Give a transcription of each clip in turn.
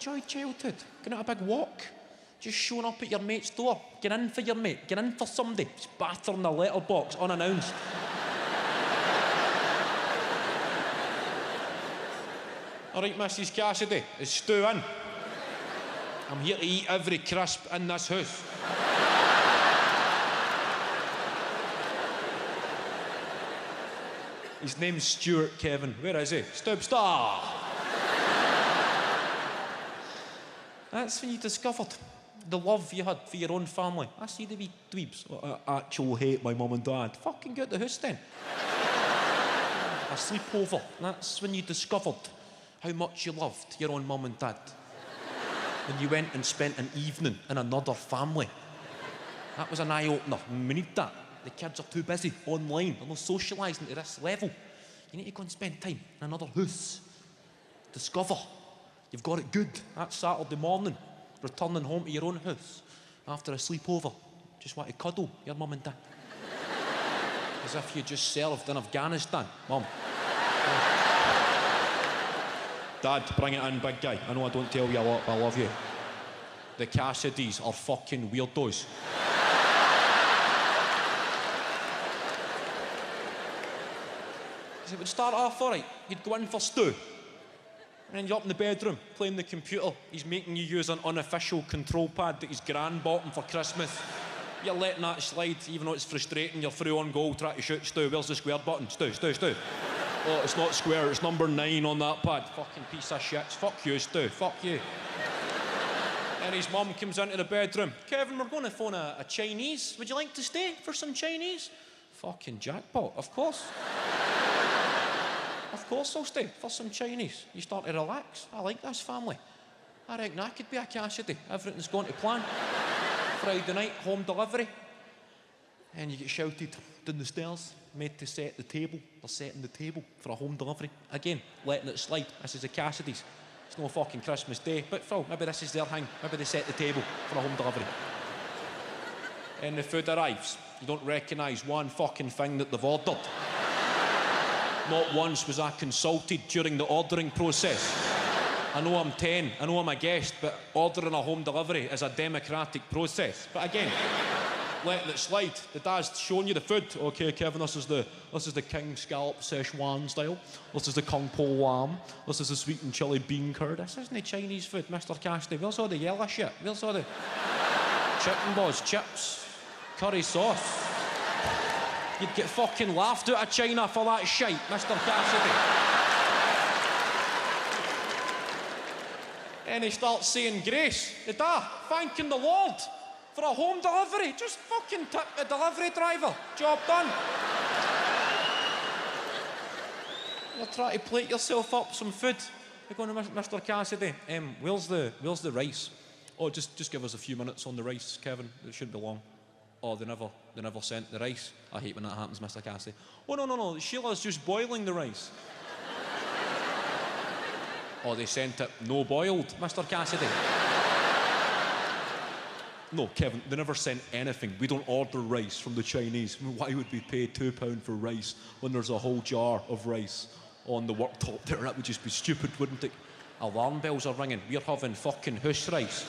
enjoyed childhood. Going out a big walk. Just showing up at your mate's door. Get in for your mate. Get in for somebody. Just battering the letterbox unannounced. All right, Mrs. Cassidy, is Stu in? I'm here to eat every crisp in this house. His name's Stuart, Kevin. Where is he? Stubstar! That's when you discovered the love you had for your own family. I see the wee dweebs. I actual hate my mum and dad. Fucking get the house then. A sleepover. That's when you discovered how much you loved your own mum and dad. When you went and spent an evening in another family. That was an eye-opener. We need that. The kids are too busy online. They're not socialising to this level. You need to go and spend time in another house. Discover you've got it good. That Saturday morning, returning home to your own house after a sleepover. Just want to cuddle your mum and dad. As if you just served in Afghanistan. Mum. Dad, bring it in, big guy. I know I don't tell you a lot, but I love you. The Cassidys are fucking weirdos. It would start off all right. You'd go in for Stu. And then you're up in the bedroom, playing the computer. He's making you use an unofficial control pad that his gran bought him for Christmas. You're letting that slide, even though it's frustrating. You're through on goal, trying to shoot Stu. Where's the square button? Stu. Oh, it's not square, it's number 9 on that pad. Fucking piece of shit. Fuck you, Stu. Fuck you. And his mum comes into the bedroom. Kevin, we're going to phone a Chinese. Would you like to stay for some Chinese? Fucking jackpot, of course. Of course I'll stay for some Chinese. You start to relax. I like this family. I reckon I could be a Cassidy. Everything's going to plan. Friday night, home delivery. And you get shouted down the stairs, made to set the table. They're setting the table for a home delivery. Again, letting it slide. This is the Cassidys. It's no fucking Christmas Day. But Phil, maybe this is their thing. Maybe they set the table for a home delivery. And the food arrives. You don't recognise one fucking thing that they've ordered. Not once was I consulted during the ordering process. I know I'm 10, I know I'm a guest, but ordering a home delivery is a democratic process. But again, letting it slide. The dad's showing you the food. Okay, Kevin, this is the king scallop Szechuan style. This is the kung po lamb. This is the sweet and chili bean curd. This isn't the Chinese food, Mr. Cassidy. Where's all the yellow shit? Where's all the chicken balls, chips, curry sauce? You'd get fucking laughed out of China for that shite, Mr. Cassidy. And he starts saying grace. The dad, thanking the Lord for a home delivery. Just fucking tip the delivery driver. Job done. You're trying to plate yourself up some food. You're going to Mr. Cassidy. Where's the rice? Oh, just give us a few minutes on the rice, Kevin. It shouldn't be long. Oh, they never sent the rice. I hate when that happens, Mr. Cassidy. Oh, no. Sheila's just boiling the rice. Oh, they sent it no boiled, Mr. Cassidy. No, Kevin, they never sent anything. We don't order rice from the Chinese. I mean, why would we pay £2 for rice when there's a whole jar of rice on the worktop there? That would just be stupid, wouldn't it? Alarm bells are ringing. We're having fucking house rice.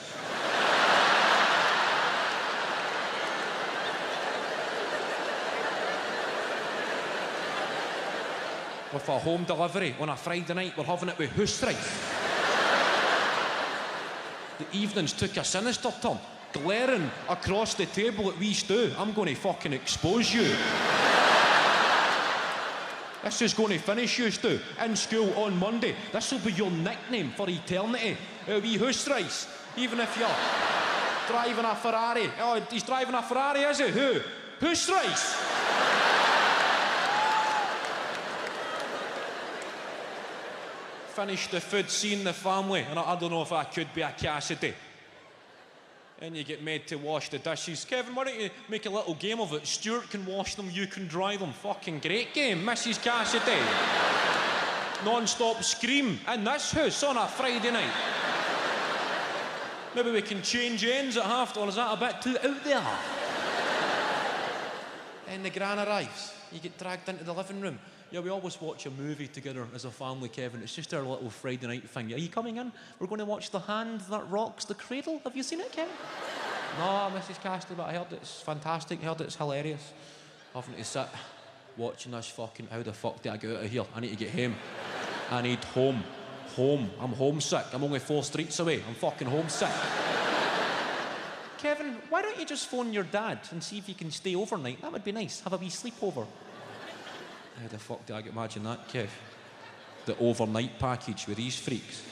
With a home delivery on a Friday night, we're having it with house rice. The evenings took a sinister turn, glaring across the table at wee Stu. I'm going to fucking expose you. This is going to finish you, Stu. In school on Monday. This will be your nickname for eternity. Wee house rice. Even if you're driving a Ferrari. Oh, he's driving a Ferrari, is he? Who? House rice. Finish the food, seeing the family, and I don't know if I could be a Cassidy. And you get made to wash the dishes. Kevin, why don't you make a little game of it? Stuart can wash them, you can dry them. Fucking great game, Mrs. Cassidy. Non-stop scream in this house on a Friday night. Maybe we can change ends at half, or is that a bit too out there? Then the gran arrives. You get dragged into the living room. Yeah, we always watch a movie together as a family, Kevin. It's just our little Friday night thing. Are you coming in? We're going to watch The Hand That Rocks the Cradle. Have you seen it, Kevin? No, Mrs. Castley, but I heard it's fantastic. I heard it's hilarious. Having to sit watching this fucking... How the fuck do I get out of here? I need to get home. I need home. Home. I'm homesick. I'm only 4 streets away. I'm fucking homesick. Kevin, why don't you just phone your dad and see if you can stay overnight? That would be nice. Have a wee sleepover. How the fuck do I imagine that, Kev? The overnight package with these freaks.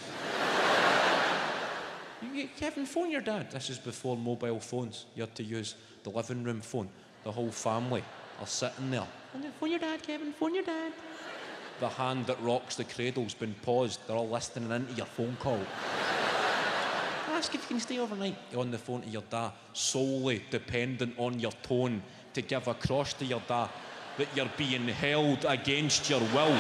Kevin, phone your dad. This is before mobile phones. You had to use the living room phone. The whole family are sitting there. Phone your dad, Kevin. Phone your dad. The Hand That Rocks the Cradle's been paused. They're all listening into your phone call. Ask if you can stay overnight. You're on the phone to your dad, solely dependent on your tone to give across to your dad that you're being held against your will.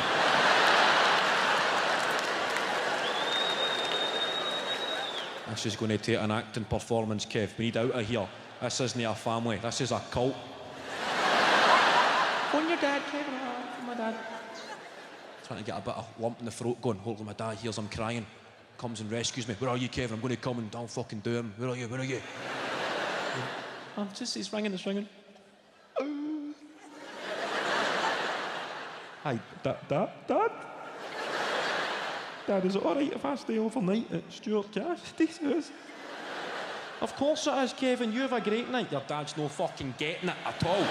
This is going to take an acting performance, Kev. We need out of here. This isn't a family. This is a cult. Phone your dad, Kevin. Phone my dad. Trying to get a bit of lump in the throat going. Hold on, my dad hears I'm crying. Comes and rescues me. Where are you, Kevin? I'm going to come and I'll fucking do him. Where are you? Where are you? It's ringing, it's ringing. Hi, Dad? Dad, is it all right if I stay overnight at Stuart Cassidy's house? Of course it is, Kevin. You have a great night. Your dad's no fucking getting it at all.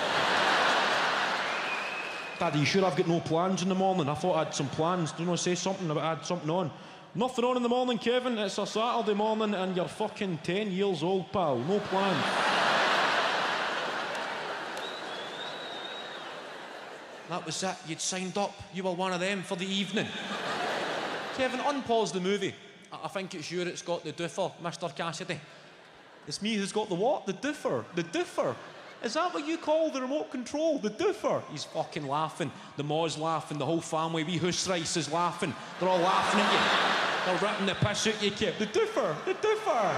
Dad, are you sure I've got no plans in the morning? I thought I had some plans. Do you know, say something about I had something on. Nothing on in the morning, Kevin. It's a Saturday morning and you're fucking 10 years old, pal. No plans. That was it. You'd signed up. You were one of them for the evening. Kevin, unpause the movie. I think it's you that's got the doofer, Mr. Cassidy. It's me who's got the what? The doofer. The doofer. Is that what you call the remote control? The doofer? He's fucking laughing. The maw's laughing. The whole family, wee Hoose Rice, is laughing. They're all laughing at you. They're ripping the piss out you, Kev. The doofer. The doofer.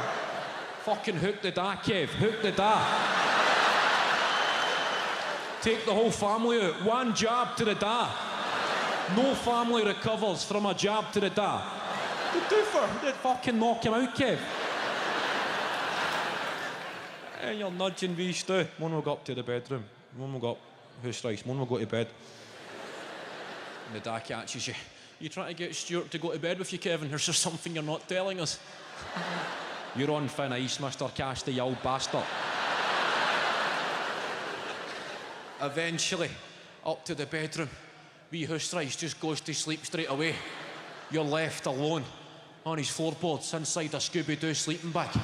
Fucking hook the da, Kev. Hook the da. Take the whole family out. One jab to the da. No family recovers from a jab to the da. The doofer. They'd fucking knock him out, Kev. And you're nudging wee Stu. One will go up to the bedroom. One will go up Hoose Rice. One will go to bed. And the da catches you. You trying to get Stuart to go to bed with you, Kevin? There's just something you're not telling us. You're on thin ice, Mr. Cassidy, you old bastard. Eventually, up to the bedroom, wee Hoose Rice just goes to sleep straight away. You're left alone on his floorboards inside a Scooby-Doo sleeping bag.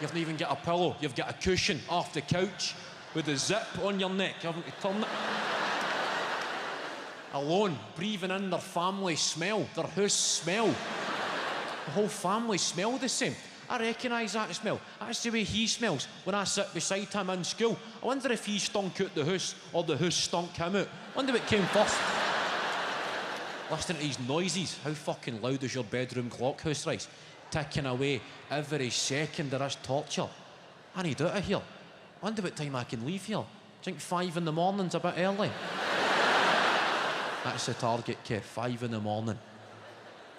You haven't even got a pillow, you've got a cushion off the couch with a zip on your neck. You haven't to turn it. Alone, breathing in their family smell, their house smell. The whole family smell the same. I recognise that smell. That's the way he smells when I sit beside him in school. I wonder if he stunk out the house or the house stunk him out. I wonder what came first. Listening to these noises. How fucking loud is your bedroom clock, Hoose Rice? Ticking away every second of this torture. I need out of here. I wonder what time I can leave here. Do you think 5 in the morning's a bit early? That's the target, Kev. 5 in the morning.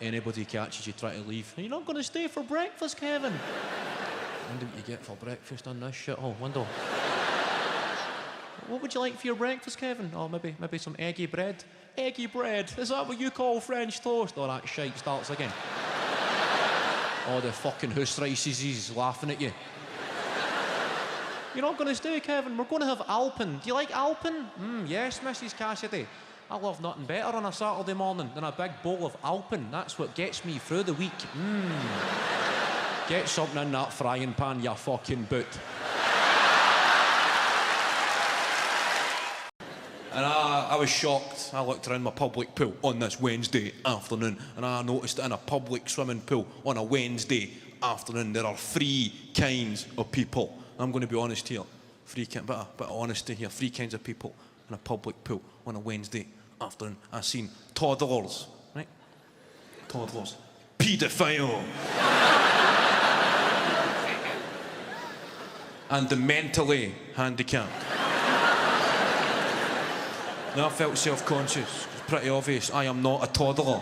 Anybody catches you trying to leave. You're not going to stay for breakfast, Kevin. I wonder what you get for breakfast on this shithole. Wonder. What would you like for your breakfast, Kevin? Oh, maybe some eggy bread. Eggy bread? Is that what you call French toast? Oh, that shite starts again. Oh, the fucking Hoose Rices, he's laughing at you. You're not going to stay, Kevin. We're going to have Alpen. Do you like Alpen? Yes, Mrs. Cassidy. I love nothing better on a Saturday morning than a big bowl of Alpen. That's what gets me through the week. Get something in that frying pan, you fucking boot. And I was shocked. I looked around my public pool on this Wednesday afternoon and I noticed that in a public swimming pool on a Wednesday afternoon there are 3 kinds of people. I'm going to be honest here. Bit of honesty here. 3 kinds of people in a public pool on a Wednesday afternoon. I've seen toddlers, right? Toddlers. Paedophile. And the mentally handicapped. No, I felt self-conscious. It's pretty obvious. I am not a toddler.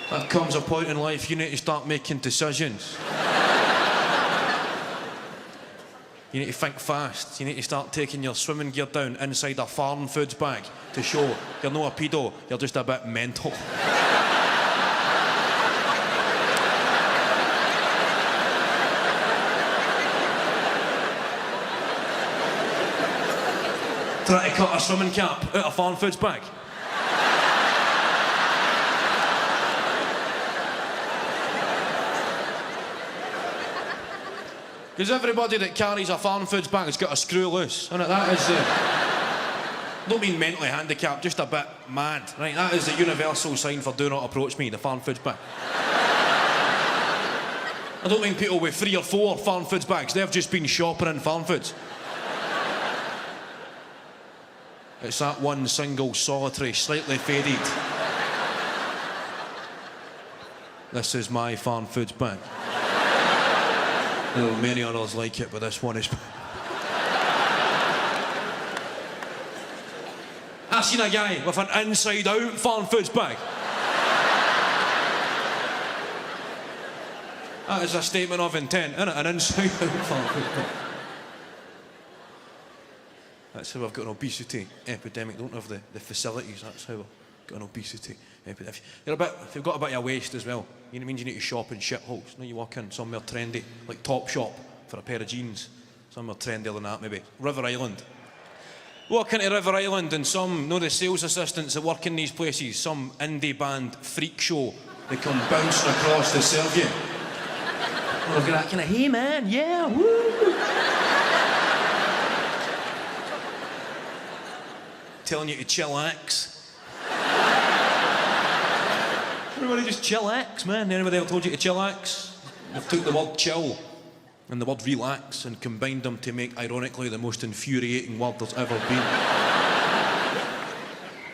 There comes a point in life you need to start making decisions. You need to think fast. You need to start taking your swimming gear down inside a farm foods bag to show you're not a pedo, you're just a bit mental. Try to cut a swimming cap out of a farm foods bag. Because everybody that carries a farm foods bag has got a screw loose, and that is I don't mean mentally handicapped, just a bit mad, right? That is the universal sign for do not approach me, the farm foods bag. I don't mean people with 3 or 4 farm foods bags, they've just been shopping in farm foods. It's that one single, solitary, slightly faded. This is my farm foods bag. There are many others like it, but this one is... I've seen a guy with an inside-out farm foods bag. That is a statement of intent, isn't it? An inside-out farm foods bag. That's how I've got an obesity epidemic. Don't have the facilities, that's how I've got an obesity epidemic. If you've got a bit of waste as well, you know, it means you need to shop in shitholes. You know, you walk in somewhere trendy, like Topshop for a pair of jeans. Somewhere trendier than that, maybe. River Island. Walk into River Island and the sales assistants that work in these places, some indie band freak show, they come bouncing across to serve you. They've got that kind of, hey man, yeah, woo! Telling you to chillax. Everybody just chillax, man. Anybody ever told you to chillax? They've took the word chill and the word relax and combined them to make, ironically, the most infuriating word there's ever been.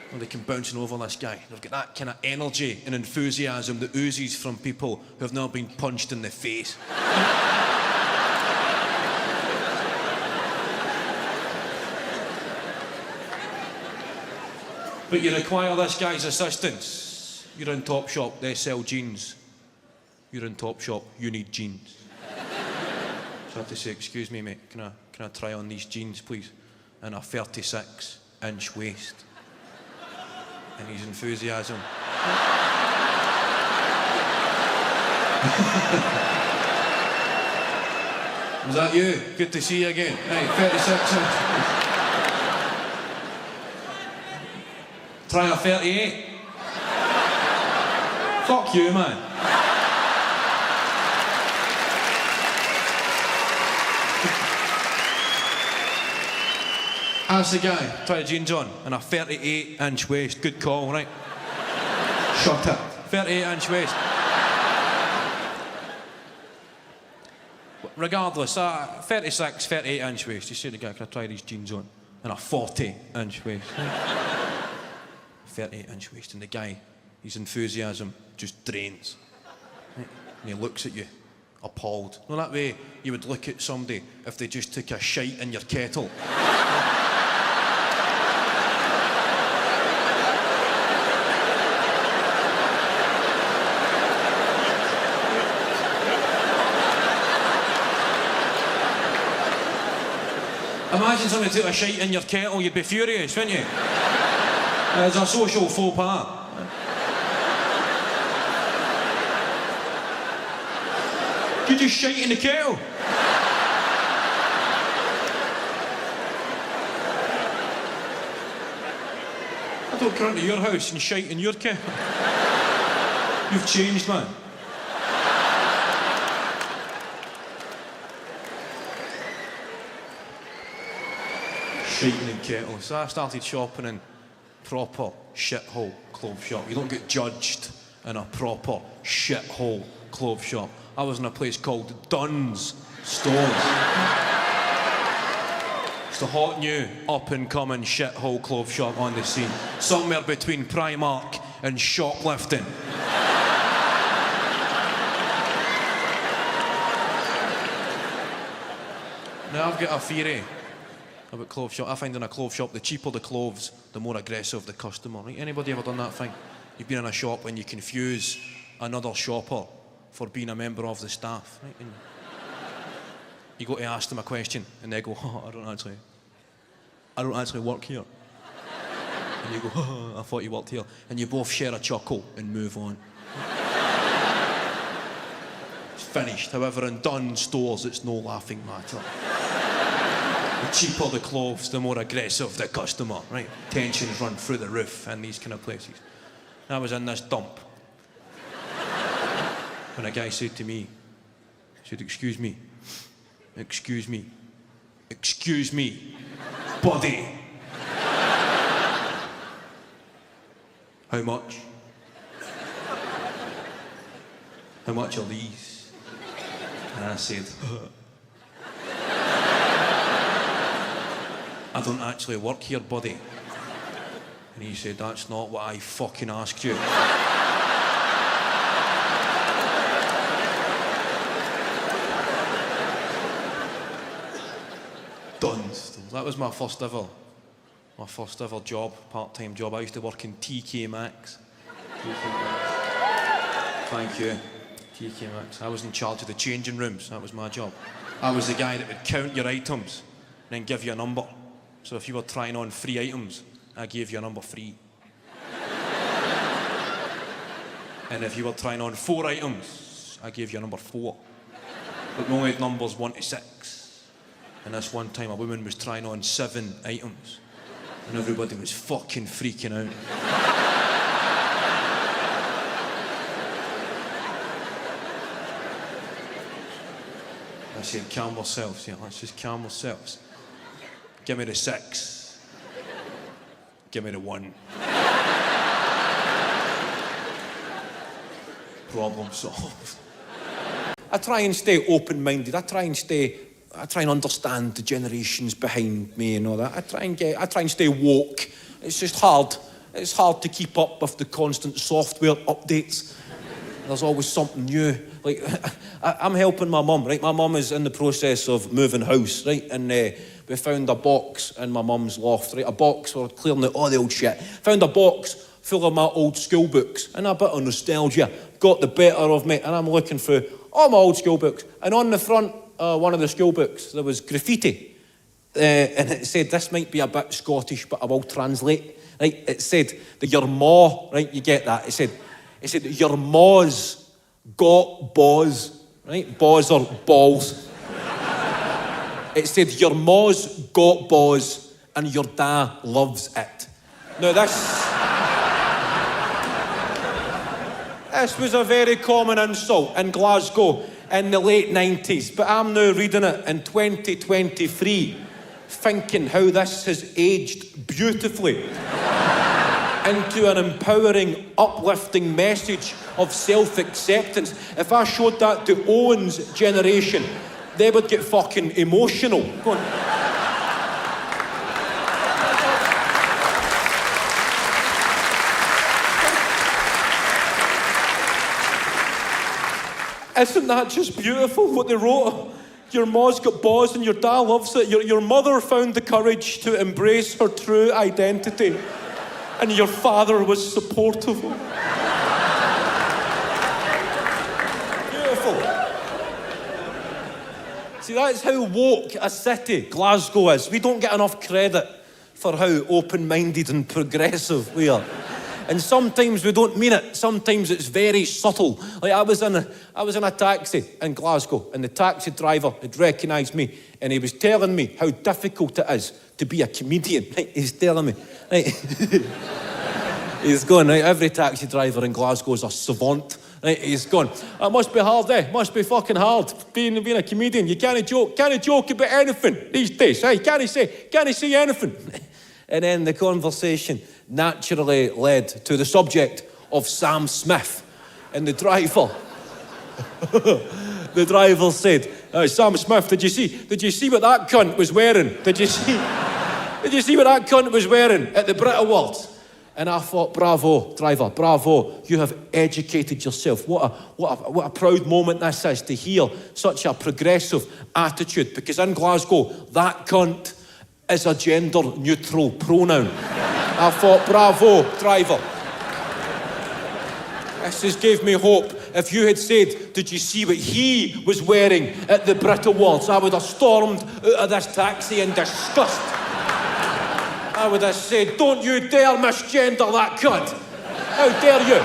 Well, they come bouncing over this guy. They've got that kind of energy and enthusiasm that oozes from people who have now been punched in the face. But you require this guy's assistance. You're in Topshop, they sell jeans. You're in Topshop, you need jeans. So I have to say, excuse me mate, can I try on these jeans please? And a 36-inch waist. And his enthusiasm. Was that you? Good to see you again. Hey, 36-inch. Try a 38. Fuck you, man. Ask the guy, try the jeans on, and a 38-inch waist. Good call, right? Shut up. 38-inch waist. Regardless, 36, 38-inch waist. You say to the guy, can I try these jeans on? And a 40-inch waist. 38-inch waist, and the guy, his enthusiasm just drains. Right? And he looks at you, appalled. Well, that way you would look at somebody if they just took a shite in your kettle. Imagine somebody took a shite in your kettle, you'd be furious, wouldn't you? It's a social faux pas. You just shite in the kettle. I don't come into your house and shite in your kettle. You've changed, man. Shiting in kettle. So I started shopping in proper shithole clothes shop. You don't get judged in a proper shithole clothes shop. I was in a place called Dunn's Stores. It's the hot new up-and-coming shithole clothes shop on the scene. Somewhere between Primark and shoplifting. Now I've got a theory about clothes shop. I find in a clothes shop, the cheaper the clothes, the more aggressive the customer. Right? Anybody ever done that thing? You've been in a shop and you confuse another shopper for being a member of the staff. Right? And you go to ask them a question and they go, oh, I don't actually work here. And you go, oh, I thought you worked here. And you both share a chuckle and move on. It's finished. However, in done stores, it's no laughing matter. The cheaper the clothes, the more aggressive the customer, right? Tensions run through the roof in these kind of places. I was in this dump when a guy said to me, he said, excuse me, buddy. How much? How much are these? And I said, I don't actually work here, buddy. And he said, that's not what I fucking asked you. Done. That was my first ever job, part-time job. I used to work in TK Maxx. Thank you, TK Maxx. I was in charge of the changing rooms. That was my job. I was the guy that would count your items and then give you a number. So if you were trying on 3 items, I gave you a number 3. And if you were trying on 4 items, I gave you a number 4. But we only had numbers 1 to 6. And this one time a woman was trying on 7 items. And everybody was fucking freaking out. I said, calm ourselves here, let's just calm ourselves. Give me the 6. Give me the 1. Problem solved. I try and stay open-minded. I try and understand the generations behind me and all that. I try and stay woke. It's just hard. It's hard to keep up with the constant software updates. There's always something new. Like, I'm helping my mum, right? My mum is in the process of moving house, right? And we found a box in my mum's loft, right? A box, we're clearing out all the old shit. Found a box full of my old school books. And a bit of nostalgia got the better of me. And I'm looking through all my old school books. And on the front, one of the school books, there was graffiti. And it said, this might be a bit Scottish, but I will translate. Right? It said that your ma, right? You get that? It said that your ma's got boz, right? Boz or balls. It said your ma's got boz and your dad loves it. Now this was a very common insult in Glasgow in the late 90s, but I'm now reading it in 2023, thinking how this has aged beautifully into an empowering, uplifting message of self-acceptance. If I showed that to Owen's generation, they would get fucking emotional. Go on. Isn't that just beautiful what they wrote? Your ma's got balls and your dad loves it. Your mother found the courage to embrace her true identity. And your father was supportive. Beautiful. See, that's how woke a city Glasgow is. We don't get enough credit for how open-minded and progressive we are. And sometimes we don't mean it. Sometimes it's very subtle. Like I was in a taxi in Glasgow, and the taxi driver had recognised me, and he was telling me how difficult it is to be a comedian. Right? He's telling me, right? He's going, right? Every taxi driver in Glasgow is a savant. Right? He's going, it must be hard, Must be fucking hard being a comedian. You can't joke about anything these days. Right? Can't say anything. And then the conversation naturally led to the subject of Sam Smith. And the driver the driver said, Sam Smith, did you see what that cunt was wearing? Did you see what that cunt was wearing at the Brit Awards? And I thought, bravo, driver, bravo, you have educated yourself. What a proud moment this is to hear such a progressive attitude, because in Glasgow, that cunt is a gender-neutral pronoun. I thought, bravo, driver. This has gave me hope. If you had said, did you see what he was wearing at the Brit Awards, I would have stormed out of this taxi in disgust. I would have said, don't you dare misgender that cunt. How dare you?